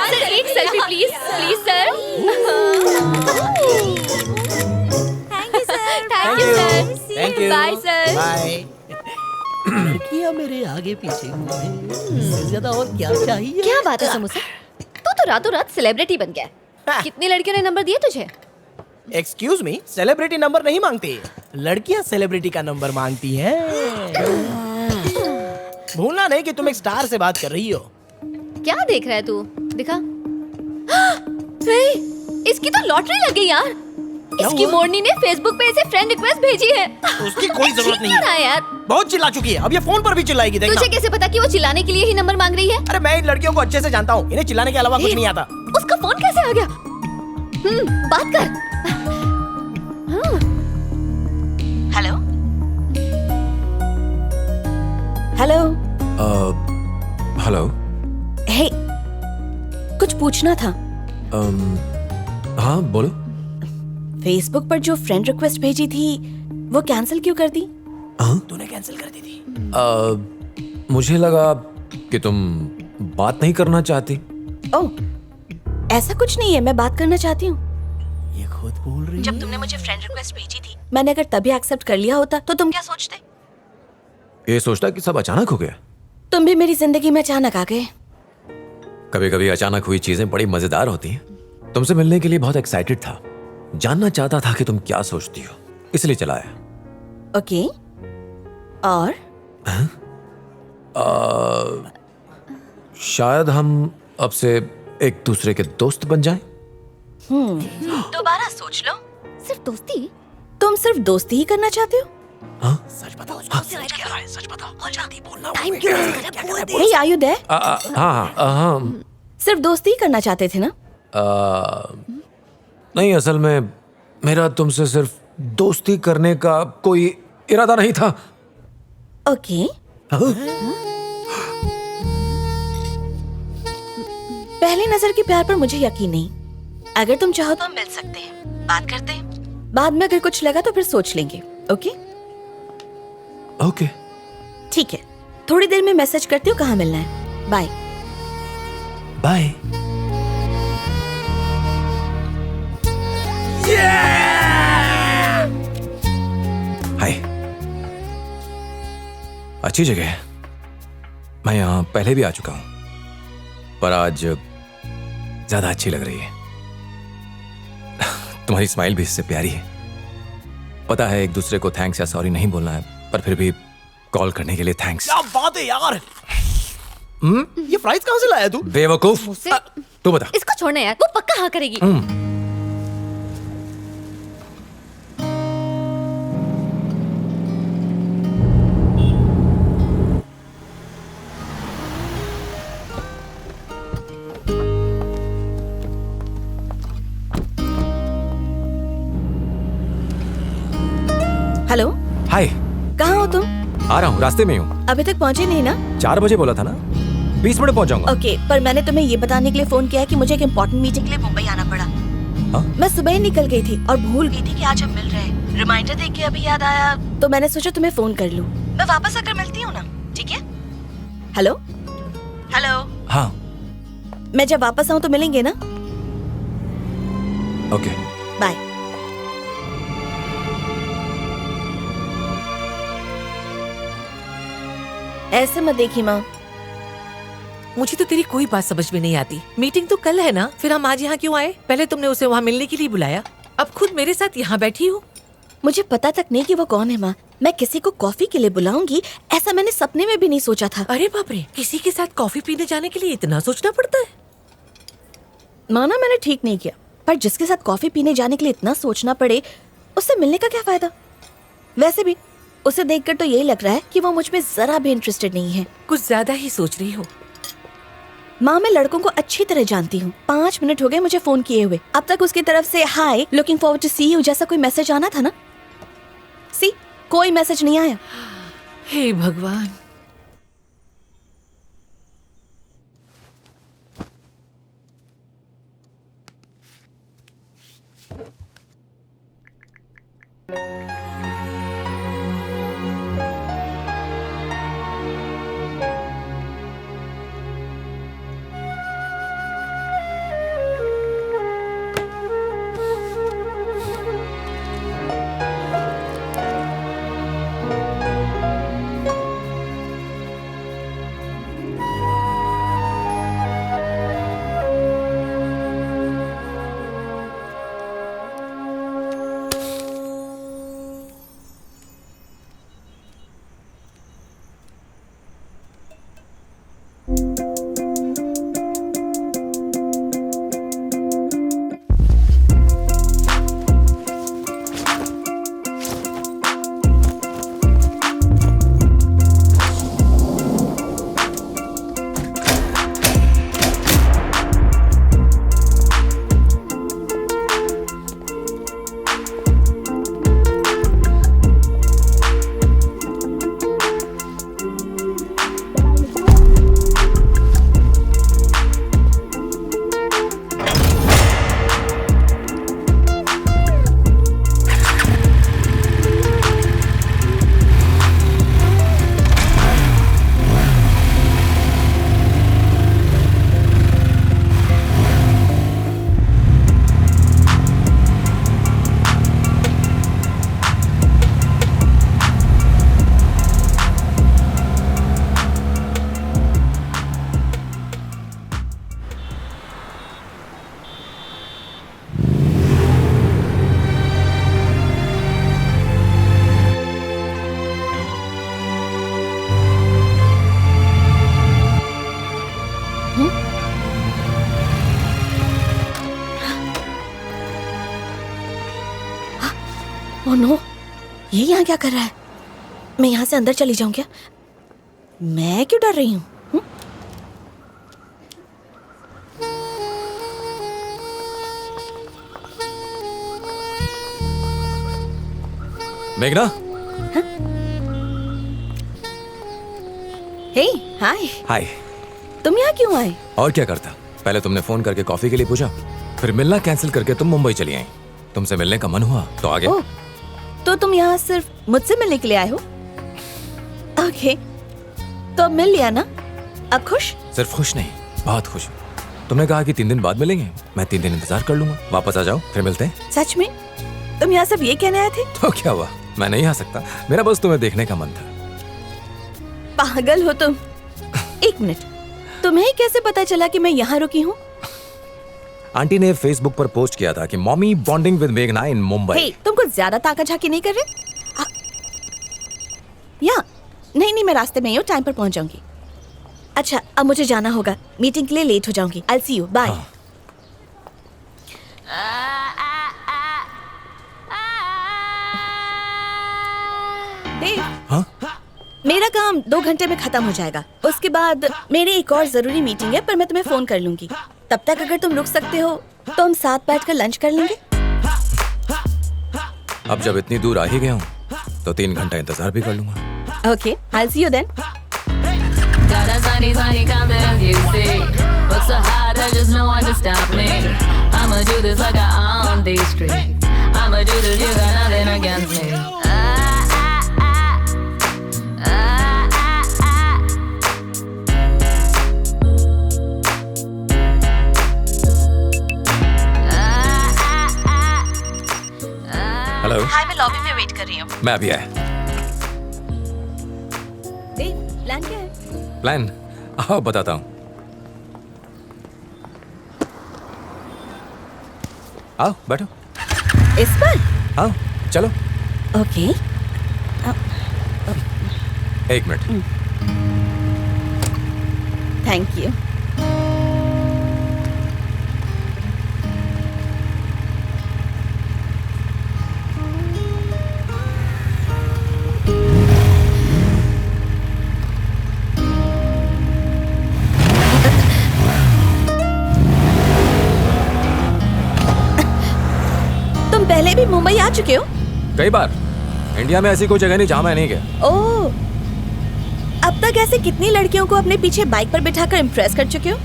Sir एक selfie please please sir. Thank you sir. Thank you sir. Thank you. Bye sir. Bye. लड़कियां मेरे आगे पीछे घूमे, इससे ज्यादा और क्या चाहिए? क्या बात है समोसा, तू तो रातों रात सेलिब्रिटी बन गया। कितनी लड़कियों ने नंबर दिए तुझे? एक्सक्यूज मी, सेलिब्रिटी नंबर नहीं मांगती, लड़कियां सेलिब्रिटी का नंबर मांगती हैं। भूलना नहीं कि तुम एक स्टार से बात कर रही हो। क्या देख रहा है तू? दिखा। हे, इसकी तो लॉटरी लग गई यार। इसकी हुआ? मोरनी ने फेसबुक पे इसे फ्रेंड रिक्वेस्ट भेजी है। उसकी कोई जरूरत नहीं है यार। बहुत चिल्ला चुकी है, अब ये फोन पर भी चिल्लाएगी, देखना। तुझे कैसे पता कि वो चिल्लाने के लिए ही नंबर मांग रही है? अरे मैं इन लड़कियों को अच्छे से जानता हूँ, इन्हें चिल्लाने के अलावा कुछ नहीं आता। उसका फोन कैसे आ गया? बात कर। Hello hello. हेलो। हे, कुछ पूछना था। हाँ बोलो। फेसबुक पर जो फ्रेंड रिक्वेस्ट भेजी थी वो कैंसिल क्यों कर दी? तूने कैंसिल कर दी थी। मुझे लगा कि तुम बात नहीं करना चाहती। ओह, ऐसा कुछ नहीं है, मैं बात करना चाहती हूँ। ये खुद बोल रही है। जब तुमने मुझे फ्रेंड रिक्वेस्ट भेजी थी, मैंने अगर तभी एक्सेप्ट कर लिया होता तो तुम क्या सोचते? ये सोचता कि सब अचानक हो गया। तुम भी मेरी जिंदगी में अचानक आ गए। कभी कभी अचानक हुई चीजें बड़ी मजेदार होती हैं। तुमसे मिलने के लिए बहुत एक्साइटेड था, जानना चाहता था कि तुम क्या सोचती हो, इसलिए चला आया। ओके, और? शायद हम अब से एक दूसरे के दोस्त बन जाएं। दोबारा सोच लो। सिर्फ दोस्ती? तुम सिर्फ दोस्ती ही करना चाहते हो? सच बताओ, सच क्या है, सच बताओ। बहुत जल्दी बोलना। टाइम क्यों वेस्ट कर रहा है? Hey, are you there? हाँ। सिर्फ दोस्ती ही करना चाहते थे ना? नहीं, असल में मेरा तुमसे सिर्फ दोस्ती करने का कोई इरादा नहीं था। ओके। पहली नजर के प्यार पर मुझे यकीन नहीं। अगर तुम चाहो तो हम मिल सकते हैं, बात करते हैं। बाद में अगर कुछ लगा तो फिर सोच लेंगे। ओके? ओके। ठीक है, थोड़ी देर में मैसेज करती हूँ कहाँ मिलना है। बाय। बाय। हाय। अच्छी जगह है, मैं यहाँ पहले भी आ चुका हूँ, पर आज ज्यादा अच्छी लग रही है। तुम्हारी स्माइल भी इससे प्यारी है। पता है एक दूसरे को थैंक्स या सॉरी नहीं बोलना है, पर फिर भी कॉल करने के लिए थैंक्स। क्या बात है यार। ये फ्राइज कहाँ से लाया तू? बेवकूफ। तू बता। इसको छोड़ना यार, वो पक्का हाँ करेगी। हेलो, हाय। कहाँ हो तुम? आ रहा हूँ, रास्ते में हूँ। अभी तक पहुँचे नहीं ना? 4 बजे बोला था ना, 20 मिनट पहुंच जाऊंगा। ओके, पर मैंने तुम्हें ये बताने के लिए फोन किया है कि मुझे एक इम्पोर्टेंट मीटिंग के लिए मुंबई आना पड़ा। मैं सुबह ही निकल गई थी और भूल गई थी कि आज हम मिल रहे हैं। रिमाइंडर देख के अभी याद आया, तो मैंने सोचा तुम्हें फोन कर लूं। मैं वापस आकर मिलती हूँ ना, ठीक है? Hello hello. हाँ। मैं जब वापस आऊँ तो मिलेंगे ना? ओके। बाय। ऐसे मत देखी माँ। मुझे तो तेरी कोई बात समझ में नहीं आती। मीटिंग तो कल है ना, फिर हम आज यहाँ क्यों आए? पहले तुमने उसे वहाँ मिलने के लिए बुलाया, अब खुद मेरे साथ यहाँ बैठी हो। मुझे पता तक नहीं कि वो कौन है माँ। मैं किसी को कॉफी के लिए बुलाऊंगी ऐसा मैंने सपने में भी नहीं सोचा था। अरे बाप रे, किसी के साथ कॉफी पीने जाने के लिए इतना सोचना पड़ता है? माना मैंने ठीक नहीं किया, पर जिसके साथ कॉफी पीने जाने के लिए इतना सोचना पड़े उससे मिलने का क्या फायदा? वैसे भी उसे देखकर तो यही लग रहा है कि वो मुझ में जरा भी इंटरेस्टेड नहीं है। कुछ ज्यादा ही सोच रही हो। माँ, मैं लड़कों को अच्छी तरह जानती हूँ। 5 मिनट हो गए मुझे फोन किए हुए। अब तक उसकी तरफ से hi, looking forward to see you जैसा कोई मैसेज आना था ना? सी, कोई मैसेज नहीं आया। हे भगवान। नो, ये यहाँ क्या कर रहा है? मैं यहाँ से अंदर चली जाऊँ क्या? मैं क्यों डर रही हूँ? मेघना, हे, हाय। हाय। तुम यहाँ क्यों आए? और क्या करता? पहले तुमने फोन करके कॉफी के लिए पूछा, फिर मिलना कैंसिल करके तुम मुंबई चली आई। तुमसे मिलने का मन हुआ तो आ गए। ओह, तो तुम यहाँ सिर्फ मुझसे मिलने के लिए आए हो? ओके, तो अब मिल लिया ना? अब खुश? सिर्फ खुश नहीं, बहुत खुश हूँ। तुमने कहा कि 3 दिन बाद मिलेंगे। मैं 3 दिन इंतजार कर लूंगा। वापस आ जाओ, फिर मिलते हैं। सच में? तुम यहाँ सिर्फ ये कहने आए थे? तो क्या हुआ? मैं नहीं आ सकता? मेरा बस तुम्हें देखने का मन था। पागल हो तुम। एक मिनट, तुम्हें कैसे पता चला कि मैं यहाँ रुकी हूँ? आंटी ने फेसबुक पर पोस्ट किया था कि मॉमी बॉन्डिंग विद मेघना इन मुंबई। हे, तुम कुछ ज्यादा ताका झाकी नहीं कर रहे? या नहीं, मैं रास्ते में ही हूँ, टाइम पर पहुंच जाऊंगी। अच्छा, अब मुझे जाना होगा, मीटिंग के लिए लेट हो जाऊंगी। आई सी यू, बाय। हाँ? मेरा काम 2 घंटे में खत्म हो जाएगा। उसके बाद मेरी एक और जरूरी मीटिंग है, पर मैं तुम्हें फोन कर लूंगी। तब तक अगर तुम रुक सकते हो तो हम साथ बैठकर लंच कर लेंगे। अब जब इतनी दूर आ ही गया हूँ तो 3 घंटा इंतजार भी कर लूंगा। Okay, I see you then. Got a sunny, sunny confidence, you see. Work so hard, I just no one to stop me. I'ma do this like I own these streets. I'ma do this, you got nothing against me. Hello. Hi, मैं lobby में wait कर रही हूँ। मैं अभी आया। Plan क्या है? प्लान आओ बताता हूँ। आओ बैठो। इस पर? हाँ चलो। ओके। 1 मिनट। Thank you. तुम पहले भी मुंबई आ चुके हो? कई बार। इंडिया में ऐसी कोई जगह नहीं जहाँ मैं नहीं गया। ओह, अब तक ऐसे कितनी लड़कियों को अपने पीछे बाइक पर बिठाकर इम्प्रेस कर चुके हो?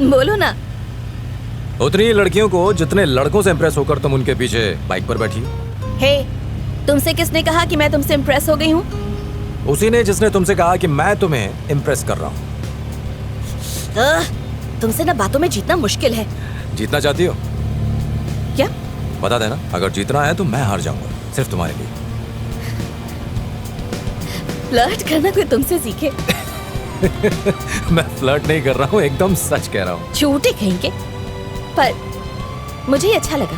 बोलो ना। उतनी ही लड़कियों को जितने लड़कों से इम्प्रेस होकर तुम उनके पीछे बाइक पर बैठी हो। हे, तुमसे किसने कहा कि मैं तुमसे इम्प्रेस हो गई हूँ? उसी ने जिसने तुमसे कहा कि मैं तुम्हें इम्प्रेस कर रहा हूँ। तुमसे ना बातों में जीतना मुश्किल है। जीतना चाहती हो? क्या? बता देना, अगर जीतना है तो मैं हार जाऊंगा, सिर्फ तुम्हारे लिए। फ्लर्ट करना कोई तुमसे सीखे? मैं फ्लर्ट नहीं कर रहा हूँ, एकदम सच कह रहा हूँ। झूठे कहेंगे, पर मुझे ये अच्छा लगा।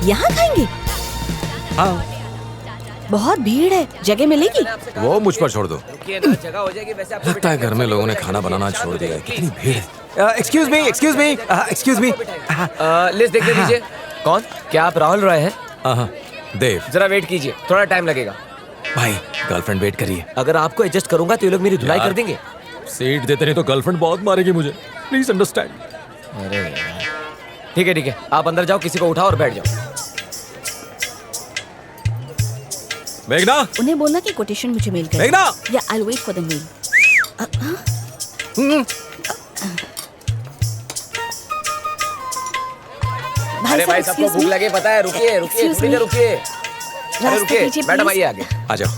यहाँ खाएंगे? हाँ। बहुत भीड़ है, जगह मिलेगी? वो मुझ पर छोड़ दो। जगह हो जाएगी। वैसे आपको लगता है घर में लोगों ने खाना बनाना छोड़ दिया है। कितनी भीड़ है। Excuse me, excuse me, excuse me. List देख लीजिए। कौन? क्या आप राहुल रॉय हैं? हाँ, देव। जरा वेट कीजिए, थोड़ा टाइम लगेगा। भाई गर्लफ्रेंड वेट करिए। अगर आपको एडजस्ट करूंगा तो ये लोग मेरी धुलाई यार। कर देंगे। सीट देते नहीं तो गर्लफ्रेंड बहुत मारेगी मुझे, प्लीज अंडरस्टैंड। अरे ठीक है, आप अंदर जाओ, किसी को उठाओ और बैठ जाओ। मेघना, उन्हें बोलना कि कोटेशन मुझे मेल कर। मेघना। या I wait for the mail. अरे भाई, सबको भूख लगे, पता है। रुकिए रुकिए, Excuse थोड़ी देर me. रुकिए। अरे रास्ता रुकिए, दीजिए, मैडम please. आइए आगे। आ जाओ,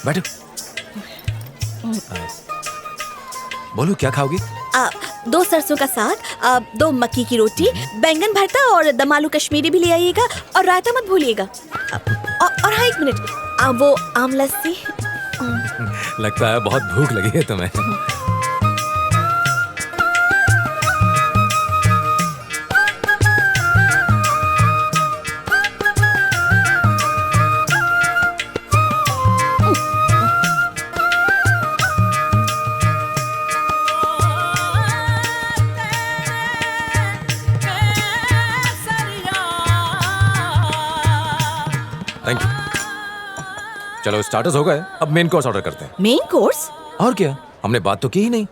बैठो। बोलो क्या खाओगी? 2 सरसों का साग, 2 मक्की की रोटी, बैंगन भरता और दम आलू कश्मीरी भी ले आइएगा, और रायता मत भूलिएगा। और हाँ, 1 मिनट, वो आम लस्सी। लगता है बहुत भूख लगी है तुम्हें। Thank you. चलो स्टार्टर्स हो गए, अब मेन कोर्स ऑर्डर करते हैं। Main course? और क्या, हमने बात तो की ही नहीं।